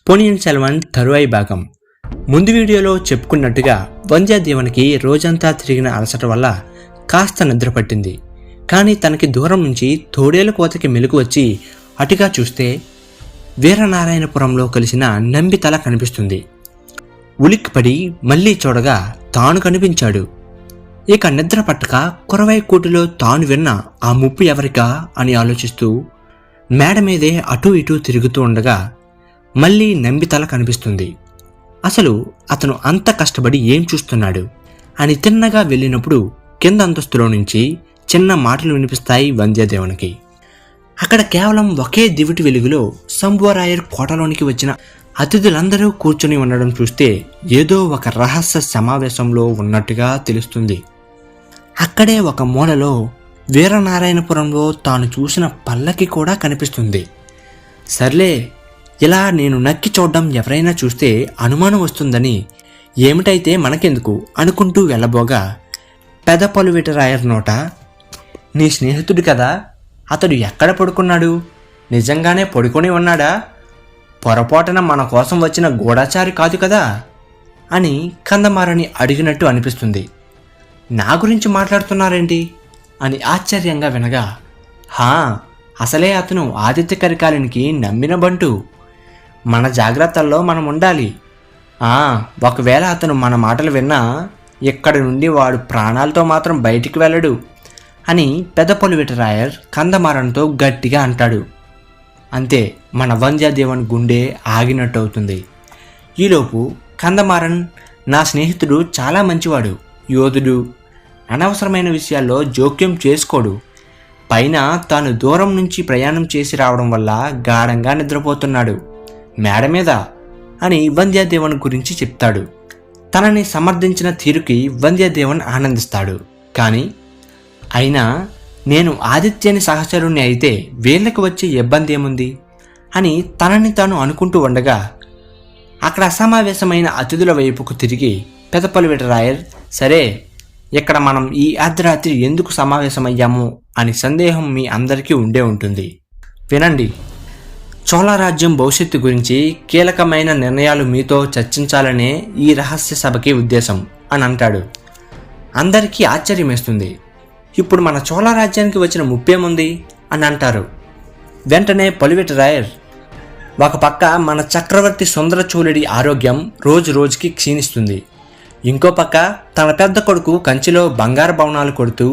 పొన్నియిన్ సెల్వన్ తరువాయి భాగం. ముందు వీడియోలో చెప్పుకున్నట్టుగా వంధ్యదేవనికి రోజంతా తిరిగిన అలసట వల్ల కాస్త నిద్ర పట్టింది. కానీ తనకి దూరం నుంచి తోడేలు కోతకి మెలకు వచ్చి అటుగా చూస్తే వీరనారాయణపురంలో కలిసిన నంబి తల కనిపిస్తుంది. ఉలిక్కిపడి మళ్లీ చూడగా తాను కనిపించాడు. ఇక నిద్ర పట్టక కొరవై కోటిలో తాను విన్న ఆ ముప్పు ఎవరికా అని ఆలోచిస్తూ మేడ మీదే అటూ ఇటూ తిరుగుతూ ఉండగా మళ్ళీ నంబి తల కనిపిస్తుంది. అసలు అతను అంత కష్టపడి ఏం చూస్తున్నాడు అని తిన్నగా వెళ్ళినప్పుడు కింద అంతస్తులో నుంచి చిన్న మాటలు వినిపిస్తాయి వంధ్యదేవునికి. అక్కడ కేవలం ఒకే దివిటి వెలుగులో శంభువరాయర్ కోటలోనికి వచ్చిన అతిథులందరూ కూర్చొని ఉండడం చూస్తే ఏదో ఒక రహస్య సమావేశంలో ఉన్నట్టుగా తెలుస్తుంది. అక్కడే ఒక మూలలో వీరనారాయణపురంలో తాను చూసిన పల్లకి కూడా కనిపిస్తుంది. సర్లే, ఇలా నేను నక్కి చూడడం ఎవరైనా చూస్తే అనుమానం వస్తుందని ఏమిటైతే మనకెందుకు అనుకుంటూ వెళ్ళబోగా పెద పలువిటరాయర్ నోట, నీ స్నేహితుడు కదా, అతడు ఎక్కడ పడుకున్నాడు? నిజంగానే పడుకొని ఉన్నాడా? పొరపాటున మన కోసం వచ్చిన గూఢచారి కాదు కదా అని కందమారని అడిగినట్టు అనిపిస్తుంది. నా గురించి మాట్లాడుతున్నారేంటి అని ఆశ్చర్యంగా వినగా, హా, అసలే అతను ఆదిత్య కరికాలునికి నమ్మిన బంటు. మన జాగ్రత్తల్లో మనం ఉండాలి. ఒకవేళ అతను మన మాటలు విన్నా ఇక్కడి నుండి వాడు ప్రాణాలతో మాత్రం బయటికి వెళ్ళడు అని పెద్ద పలువిటరాయర్ కందమారంతో గట్టిగా అంటాడు. అంతే, మన వంధ్యదేవన్ గుండె ఆగినట్టు అవుతుంది. ఈలోపు కందమారన్, నా స్నేహితుడు చాలా మంచివాడు, యోధుడు, అనవసరమైన విషయాల్లో జోక్యం చేసుకోడు. పైన తాను దూరం నుంచి ప్రయాణం చేసి రావడం వల్ల గాఢంగా నిద్రపోతున్నాడు మేడ మీద అని వంధ్యదేవన్ గురించి చెప్తాడు. తనని సమర్థించిన తీరుకి వంధ్యదేవన్ ఆనందిస్తాడు. కానీ అయినా నేను ఆదిత్యని సహచరుణ్ణి అయితే వీళ్ళకి వచ్చే ఇబ్బంది ఏముంది అని తనని తాను అనుకుంటూ ఉండగా అక్కడ అసమావేశమైన అతిథుల వైపుకు తిరిగి పెద పలువిటరాయర్, సరే, ఇక్కడ మనం ఈ అర్ధరాత్రి ఎందుకు సమావేశమయ్యాము అని సందేహం మీ అందరికీ ఉండే ఉంటుంది. వినండి. చోళరాజ్యం భవిష్యత్తు గురించి కీలకమైన నిర్ణయాలు మీతో చర్చించాలనే ఈ రహస్య సభకి ఉద్దేశం అని అంటాడు. అందరికీ ఆశ్చర్యం వేస్తుంది. ఇప్పుడు మన చోళరాజ్యానికి వచ్చిన ముప్పేముంది అని అంటారు. వెంటనే పలువిటరాయర్, ఒక పక్క మన చక్రవర్తి సుందరచూలుడి ఆరోగ్యం రోజు రోజుకి క్షీణిస్తుంది. ఇంకో పక్క తన పెద్ద కొడుకు కంచిలో బంగారు భవనాలు కొడుతూ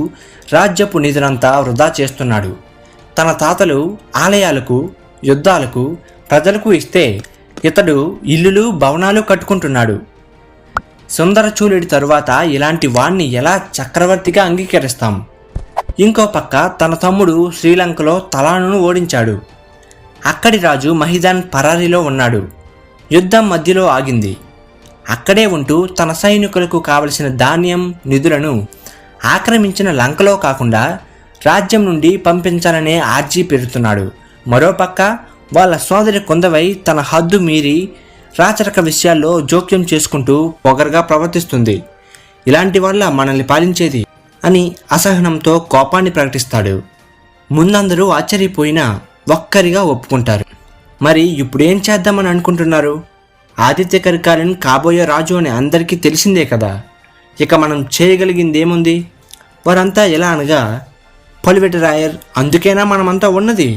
రాజ్యపు నిధులంతా వృధా చేస్తున్నాడు. తన తాతలు ఆలయాలకు, యుద్ధాలకు, ప్రజలకు ఇస్తే ఇతడు ఇల్లులు, భవనాలు కట్టుకుంటున్నాడు. సుందరచూలుడి తరువాత ఇలాంటి వాణ్ణి ఎలా చక్రవర్తిగా అంగీకరిస్తాం? ఇంకో పక్క తన తమ్ముడు శ్రీలంకలో తలానును ఓడించాడు. అక్కడి రాజు మహిదాన్ పరారీలో ఉన్నాడు. యుద్ధం మధ్యలో ఆగింది. అక్కడే ఉంటూ తన సైనికులకు కావలసిన ధాన్యం, నిధులను ఆక్రమించిన లంకలో కాకుండా రాజ్యం నుండి పంపించాలనే ఆర్జీ పెడుతున్నాడు. మరోపక్క వాళ్ళ సోదరి కుందవై తన హద్దు మీరి రాచరిక విషయాల్లో జోక్యం చేసుకుంటూ పొగరుగా ప్రవర్తిస్తుంది. ఇలాంటి వల్ల మనల్ని పాలించేది అని అసహనంతో కోపాన్ని ప్రకటిస్తాడు. ముందందరూ ఆశ్చర్యపోయినా ఒక్కరిగా ఒప్పుకుంటారు. మరి ఇప్పుడేం చేద్దామని అనుకుంటున్నారు? ఆదిత్య కరికాలన్ కాబోయే రాజు అని అందరికీ తెలిసిందే కదా, ఇక మనం చేయగలిగిందేముంది? వారంతా ఎలా అనగా, పలువిటరాయర్, అందుకేనా మనమంతా ఉన్నది?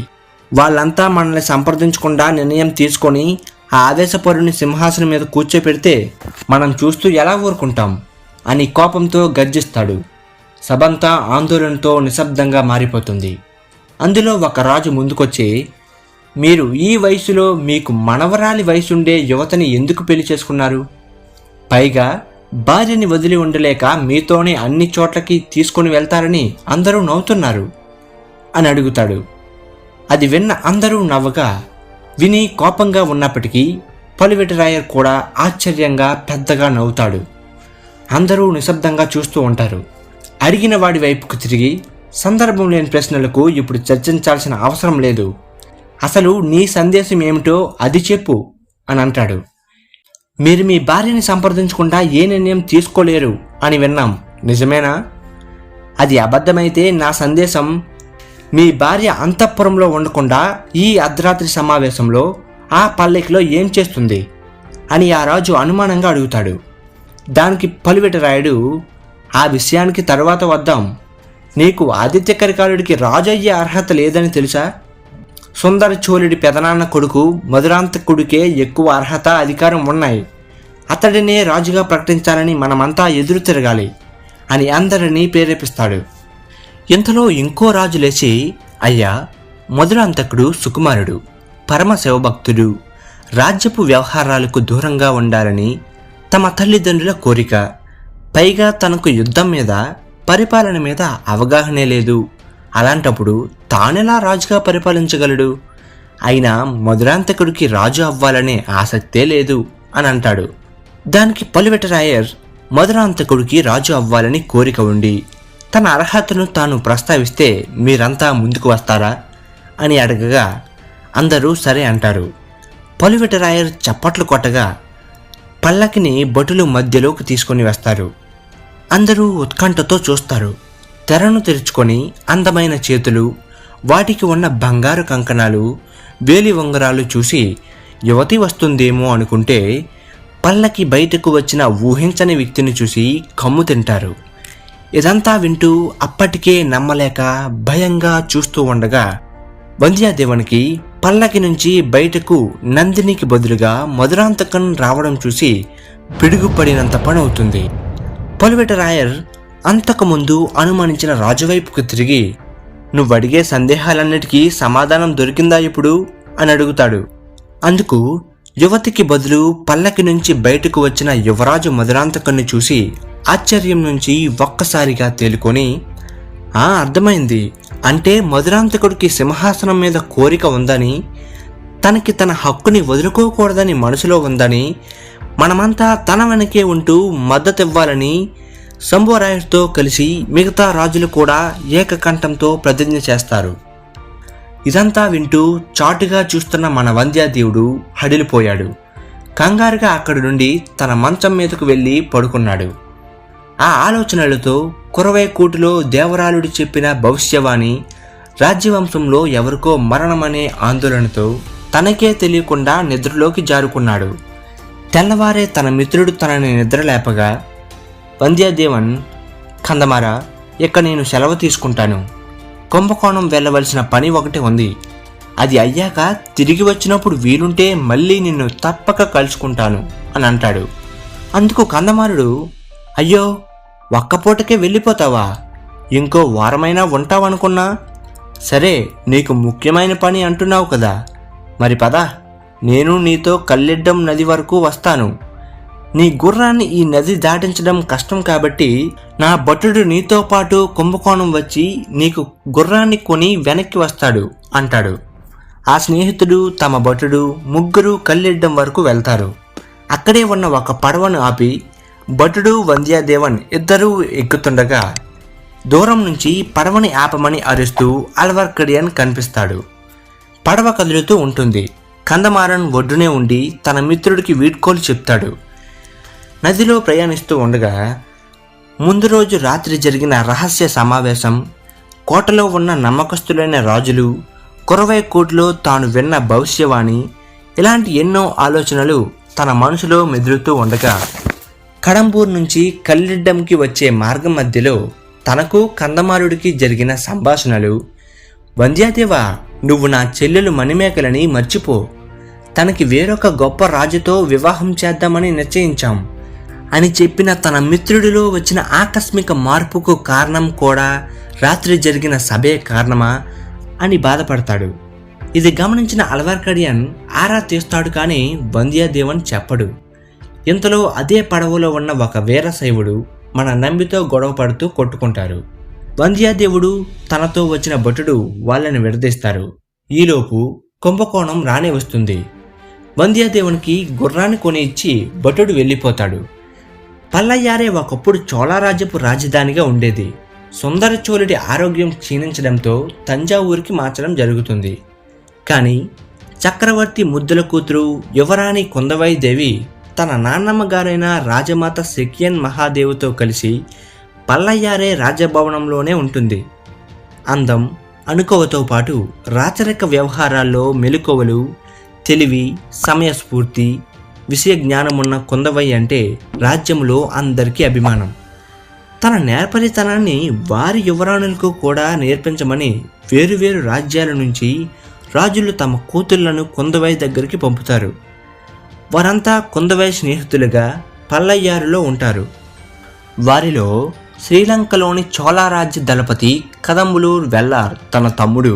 వాళ్ళంతా మనల్ని సంప్రదించకుండా నిర్ణయం తీసుకొని ఆ ఆవేశపరుని సింహాసనం మీద కూర్చోపెడితే మనం చూస్తూ ఎలా ఊరుకుంటాం అని కోపంతో గర్జిస్తాడు. సభంతా ఆందోళనతో నిశ్శబ్దంగా మారిపోతుంది. అందులో ఒక రాజు ముందుకొచ్చి, మీరు ఈ వయసులో మీకు మనవరాలి వయసుండే యువతని ఎందుకు పెళ్లి చేసుకున్నారు? పైగా భార్యని వదిలి ఉండలేక మీతోనే అన్ని చోట్లకి తీసుకొని వెళ్తారని అందరూ నవ్వుతున్నారు అని అడుగుతాడు. అది విన్న అందరూ నవ్వగా, విని కోపంగా ఉన్నప్పటికీ పలువిటరాయర్ కూడా ఆశ్చర్యంగా పెద్దగా నవ్వుతాడు. అందరూ నిశ్శబ్దంగా చూస్తూ ఉంటారు. అడిగిన వాడి వైపుకు తిరిగి, సందర్భం లేని ప్రశ్నలకు ఇప్పుడు చర్చించాల్సిన అవసరం లేదు. అసలు నీ సందేశం ఏమిటో అది చెప్పు అని అంటాడు. మీరు మీ భార్యని సంప్రదించకుండా ఏ నిర్ణయం తీసుకోలేరు అని విన్నాం, నిజమేనా? అది అబద్ధమైతే నా సందేశం, మీ భార్య అంతఃపురంలో ఉండకుండా ఈ అర్ధరాత్రి సమావేశంలో ఆ పల్లకిలో ఏం చేస్తుంది అని ఆ రాజు అనుమానంగా అడుగుతాడు. దానికి పలువెటరాయుడు, ఆ విషయానికి తరువాత వద్దాం. నీకు ఆదిత్య కరికాలుడికి రాజు అయ్యే అర్హత లేదని తెలుసా? సుందర చోళుడి పెదనాన్న కొడుకు మధురాంతకుడికే ఎక్కువ అర్హత, అధికారం ఉన్నాయి. అతడినే రాజుగా ప్రకటించాలని మనమంతా ఎదురు తిరగాలి అని అందరినీ ప్రేరేపిస్తాడు. ఇంతలో ఇంకో రాజు లేచి, అయ్యా, మధురాంతకుడు సుకుమారుడు, పరమ శివభక్తుడు, రాజ్యపు వ్యవహారాలకు దూరంగా ఉండాలని తమ తల్లిదండ్రుల కోరిక. పైగా తనకు యుద్ధం మీద, పరిపాలన మీద అవగాహనే లేదు. అలాంటప్పుడు తానెలా రాజుగా పరిపాలించగలడు? అయినా మధురాంతకుడికి రాజు అవ్వాలనే ఆసక్తే లేదు అని అంటాడు. దానికి పలువెటరాయర్, మధురాంతకుడికి రాజు అవ్వాలని కోరిక ఉండి తన అర్హతను తాను ప్రస్తావిస్తే మీరంతా ముందుకు వస్తారా అని అడగగా అందరూ సరే అంటారు. పలువెటరాయర్ చప్పట్లు కొట్టగా పల్లకిని భటులు మధ్యలోకి తీసుకొని వస్తారు. అందరూ ఉత్కంఠతో చూస్తారు. తెరను తెరుచుకొని అందమైన చేతులు, వాటికి ఉన్న బంగారు కంకణాలు, వేలి ఉంగరాలు చూసి యువతి వస్తుందేమో అనుకుంటే పల్లకి బయటకు వచ్చిన ఊహించని వ్యక్తిని చూసి కమ్ము తింటారు. ఇదంతా వింటూ అప్పటికే నమ్మలేక భయంగా చూస్తూ ఉండగా వంధ్యాదేవునికి పల్లకి నుంచి బయటకు నందినికి బదులుగా మధురాంతకం రావడం చూసి పిడుగుపడినంత పని అవుతుంది. పలువెటరాయర్ అంతకుముందు అనుమానించిన రాజువైపుకు తిరిగి, నువ్వడిగే సందేహాలన్నిటికీ సమాధానం దొరికిందా ఇప్పుడు అని అడుగుతాడు. అందుకు యువతికి బదులు పల్లకి నుంచి బయటకు వచ్చిన యువరాజు మధురాంతకుని చూసి ఆశ్చర్యం నుంచి ఒక్కసారిగా తేలుకొని, అర్థమైంది, అంటే మధురాంతకుడికి సింహాసనం మీద కోరిక ఉందని, తనకి తన హక్కుని వదులుకోకూడదని మనసులో ఉందని, మనమంతా తన వెనకే ఉంటూ మద్దతివ్వాలని శంభురాయుడితో కలిసి మిగతా రాజులు కూడా ఏకకంఠంతో ప్రతిజ్ఞ చేస్తారు. ఇదంతా వింటూ చాటుగా చూస్తున్న మన వంధ్యాదేవుడు హడిలిపోయాడు. కంగారుగా అక్కడి నుండి తన మంచం మీదకు వెళ్ళి పడుకున్నాడు. ఆ ఆలోచనలతో కురవైకూటులో దేవరాలుడు చెప్పిన భవిష్యవాణి, రాజ్యవంశంలో ఎవరికో మరణమనే ఆందోళనతో తనకే తెలియకుండా నిద్రలోకి జారుకున్నాడు. తెల్లవారే తన మిత్రుడు తనని నిద్రలేపగా, వంధ్యాదేవన్, కందమారా, ఇక నేను సెలవు తీసుకుంటాను. కుంభకోణం వెళ్ళవలసిన పని ఒకటి ఉంది. అది అయ్యాక తిరిగి వచ్చినప్పుడు వీలుంటే మళ్ళీ నిన్ను తప్పక కలుసుకుంటాను అని అంటాడు. అందుకు కందమారుడు, అయ్యో, ఒక్కపూటకే వెళ్ళిపోతావా? ఇంకో వారమైనా ఉంటావనుకున్నా. సరే, నీకు ముఖ్యమైన పని అంటున్నావు కదా, మరి పద, నేను నీతో కల్లెడ్డం నది వరకు వస్తాను. నీ గుర్రాన్ని ఈ నది దాటించడం కష్టం కాబట్టి నా భటుడు నీతో పాటు కుంభకోణం వచ్చి నీకు గుర్రాన్ని కొని వెనక్కి వస్తాడు అంటాడు. ఆ స్నేహితుడు, తమ భటుడు ముగ్గురు కల్లెడ్డం వరకు వెళ్తారు. అక్కడే ఉన్న ఒక పడవను ఆపి భటుడు, వంధ్యాదేవన్ ఇద్దరూ ఎక్కుతుండగా దూరం నుంచి పడవని ఆపమని అరుస్తూ అల్వర్కడియన్ కనిపిస్తాడు. పడవ కదులుతూ ఉంటుంది. కందమారన్ ఒడ్డునే ఉండి తన మిత్రుడికి వీడ్కోలు చెప్తాడు. నదిలో ప్రయాణిస్తూ ఉండగా ముందు రోజు రాత్రి జరిగిన రహస్య సమావేశం, కోటలో ఉన్న నమ్మకస్తులైన రాజులు, కురవైకూటులో తాను విన్న భవిష్యవాణి, ఇలాంటి ఎన్నో ఆలోచనలు తన మనసులో మెదులుతూ ఉండగా కడంబూర్ నుంచి కల్లెడ్డంకి వచ్చే మార్గం మధ్యలో తనకు కందమారుడికి జరిగిన సంభాషణలు, వంధ్యాదేవా, నువ్వు నా చెల్లెలు మణిమేకలని మర్చిపో, తనకి వేరొక గొప్ప రాజుతో వివాహం చేద్దామని నిశ్చయించాం అని చెప్పిన తన మిత్రుడిలో వచ్చిన ఆకస్మిక మార్పుకు కారణం కూడా రాత్రి జరిగిన సభే కారణమా అని బాధపడతాడు. ఇది గమనించిన అల్వర్కడియన్ ఆరా తీస్తాడు, కానీ వంధ్యాదేవన్ చెప్పడు. ఇంతలో అదే పడవలో ఉన్న ఒక వీరశైవుడు మన నంబితో గొడవ పడుతూ కొట్టుకుంటారు. వంధ్యాదేవుడు, తనతో వచ్చిన భటుడు వాళ్ళని విడదీస్తారు. ఈలోపు కుంభకోణం రానే వస్తుంది. వంధ్యాదేవునికి గుర్రాన్ని కొని ఇచ్చి భటుడు వెళ్ళిపోతాడు. పల్లయ్యారే ఒకప్పుడు చోళరాజ్యపు రాజధానిగా ఉండేది. సుందర చోళుడి ఆరోగ్యం క్షీణించడంతో తంజావూరుకి మార్చడం జరుగుతుంది. కానీ చక్రవర్తి ముద్దుల కూతురు యువరాణి కుందవై దేవి తన నాన్నమ్మ గారైన రాజమాత సెకియన్ మహాదేవితో కలిసి పల్లయ్యారే రాజభవనంలోనే ఉంటుంది. అందం, అనుకువతో పాటు రాచరిక వ్యవహారాల్లో మెలకువలు, తెలివి, సమయస్ఫూర్తి, విషయ జ్ఞానమున్న కొందవై అంటే రాజ్యంలో అందరికీ అభిమానం. తన నేర్పరితనాన్ని వారి యువరాణులకు కూడా నేర్పించమని వేరువేరు రాజ్యాల నుంచి రాజులు తమ కూతుళ్లను కొందవై దగ్గరికి పంపుతారు. వారంతా కొందవై స్నేహితులుగా పల్లయ్యారులో ఉంటారు. వారిలో శ్రీలంకలోని చోళరాజ్య దళపతి కదంబులూర్ వెల్లార్ తన తమ్ముడు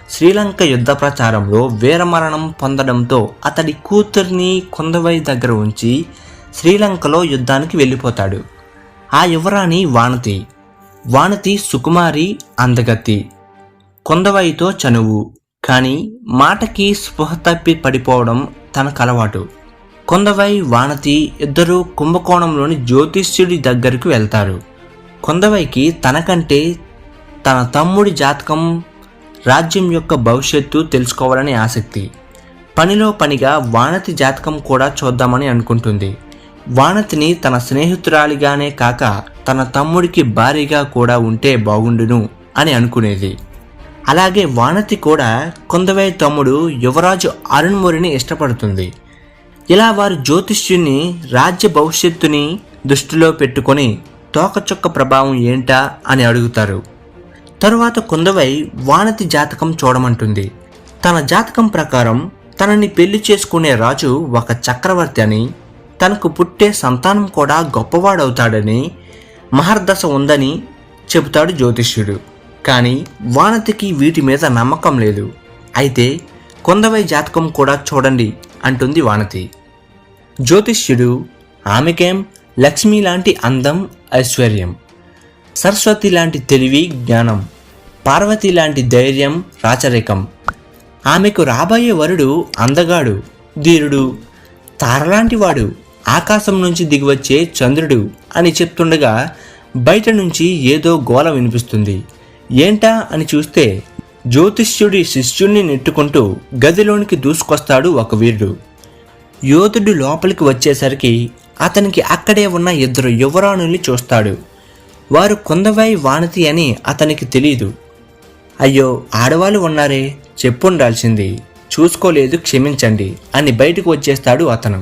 శ్రీలంక యుద్ధ ప్రచారంలో వీరమరణం పొందడంతో అతడి కూతుర్ని కొందవై దగ్గర ఉంచి శ్రీలంకలో యుద్ధానికి వెళ్ళిపోతాడు. ఆ యువరాణి వానతి. వానతి సుకుమారి, అందగత్తి, కొందవైతో చనువు. కానీ మాటకి స్పృహ తప్పి పడిపోవడం తనకు అలవాటు. కొందవై, వానతి ఇద్దరూ కుంభకోణంలోని జ్యోతిష్యుడి దగ్గరకు వెళ్తారు. కొందవైకి తనకంటే తన తమ్ముడి జాతకం, రాజ్యం యొక్క భవిష్యత్తు తెలుసుకోవాలని ఆసక్తి. పనిలో పనిగా వానతి జాతకం కూడా చూద్దామని అనుకుంటుంది. వానతిని తన స్నేహితురాలిగానే కాక తన తమ్ముడికి భారీగా కూడా ఉంటే బాగుండును అని అనుకునేది. అలాగే వానతి కూడా కొందవై తమ్ముడు యువరాజు అరుణ్మొరిని ఇష్టపడుతుంది. ఇలా వారు జ్యోతిష్యుని రాజ్య భవిష్యత్తుని దృష్టిలో పెట్టుకొని తోకచుక్క ప్రభావం ఏంటా అని అడుగుతారు. తరువాత కొందవై వానతి జాతకం చూడమంటుంది. తన జాతకం ప్రకారం తనని పెళ్లి చేసుకునే రాజు ఒక చక్రవర్తి అని, తనకు పుట్టే సంతానం కూడా గొప్పవాడవుతాడని, మహర్దశ ఉందని చెబుతాడు జ్యోతిష్యుడు. కానీ వానతికి వీటి మీద నమ్మకం లేదు. అయితే కొందవై జాతకం కూడా చూడండి అంటుంది వానతి. జ్యోతిష్యుడు ఆమెకేం లక్ష్మి లాంటి అందం, ఐశ్వర్యం, సరస్వతి లాంటి తెలివి, జ్ఞానం, పార్వతి లాంటి ధైర్యం, రాచరికం, ఆమెకు రాబోయే వరుడు అందగాడు, ధీరుడు, తారలాంటి వాడు, ఆకాశం నుంచి దిగివచ్చే చంద్రుడు అని చెప్తుండగా బయట నుంచి ఏదో గోల వినిపిస్తుంది. ఏంటా అని చూస్తే జ్యోతిష్యుడి శిష్యుణ్ణి నెట్టుకుంటూ గదిలోనికి దూసుకొస్తాడు ఒక వీరుడు. యోధుడు లోపలికి వచ్చేసరికి అతనికి అక్కడే ఉన్న ఇద్దరు యువరాణుల్ని చూస్తాడు. వారు కొందవై, వానతి అని అతనికి తెలియదు. అయ్యో, ఆడవాళ్ళు ఉన్నారే, చెప్పుండాల్సింది, చూసుకోలేదు, క్షమించండి అని బయటకు వచ్చేస్తాడు అతను.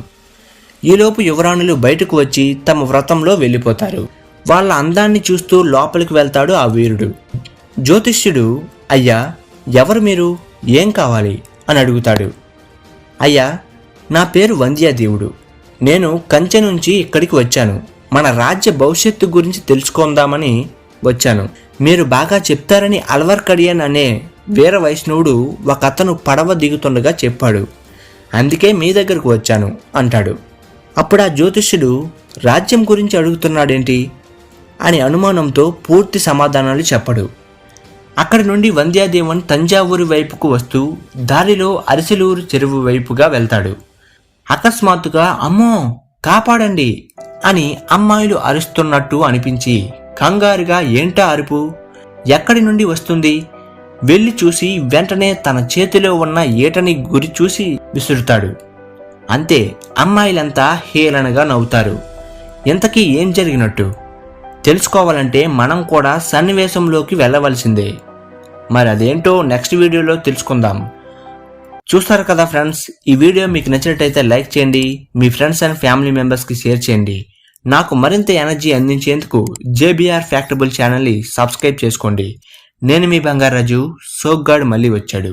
ఈలోపు యువరాణులు బయటకు వచ్చి తమ వ్రతంలో వెళ్ళిపోతారు. వాళ్ళ అందాన్ని చూస్తూ లోపలికి వెళ్తాడు ఆ వీరుడు. జ్యోతిష్యుడు, అయ్యా, ఎవరు మీరు, ఏం కావాలి అని అడుగుతాడు. అయ్యా, నా పేరు వంద్యాదేవుడు. నేను కంచె నుంచి ఇక్కడికి వచ్చాను. మన రాజ్య భవిష్యత్తు గురించి తెలుసుకుందామని వచ్చాను. మీరు బాగా చెప్తారని అల్వర్కడియన్ అనే వీర వైష్ణవుడు ఒక అతను పడవ దిగుతుండగా చెప్పాడు. అందుకే మీ దగ్గరకు వచ్చాను అంటాడు. అప్పుడు ఆ జ్యోతిష్యుడు, రాజ్యం గురించి అడుగుతున్నాడేంటి అని అనుమానంతో పూర్తి సమాధానాలు చెప్పడు. అక్కడి నుండి వంద్యాదేవన్ తంజావూరు వైపుకు వస్తూ దారిలో అరిసెలూరు చెరువు వైపుగా వెళ్తాడు. అకస్మాత్తుగా అమ్మో, కాపాడండి అని అమ్మాయిలు అరుస్తున్నట్టు అనిపించి కంగారుగా ఏంటా అరుపు, ఎక్కడి నుండి వస్తుంది, వెళ్ళి చూసి వెంటనే తన చేతిలో ఉన్న ఈటని గురి చూసి విసురుతాడు. అంతే, అమ్మాయిలంతా హేళనగా నవ్వుతారు. ఇంతకీ ఏం జరిగినట్టు తెలుసుకోవాలంటే మనం కూడా సన్నివేశంలోకి వెళ్ళవలసిందే. మరి అదేంటో నెక్స్ట్ వీడియోలో తెలుసుకుందాం. చూస్తారు కదా ఫ్రెండ్స్, ఈ వీడియో మీకు నచ్చినట్టయితే లైక్ చేయండి, మీ ఫ్రెండ్స్ అండ్ ఫ్యామిలీ మెంబర్స్కి షేర్ చేయండి. నాకు మరింత ఎనర్జీ అందించేందుకు జేబీఆర్ ఫ్యాక్టబుల్ ఛానల్ని సబ్స్క్రైబ్ చేసుకోండి. నేను మీ బంగారాజు. సోగ్గాడు మళ్ళీ వచ్చాడు.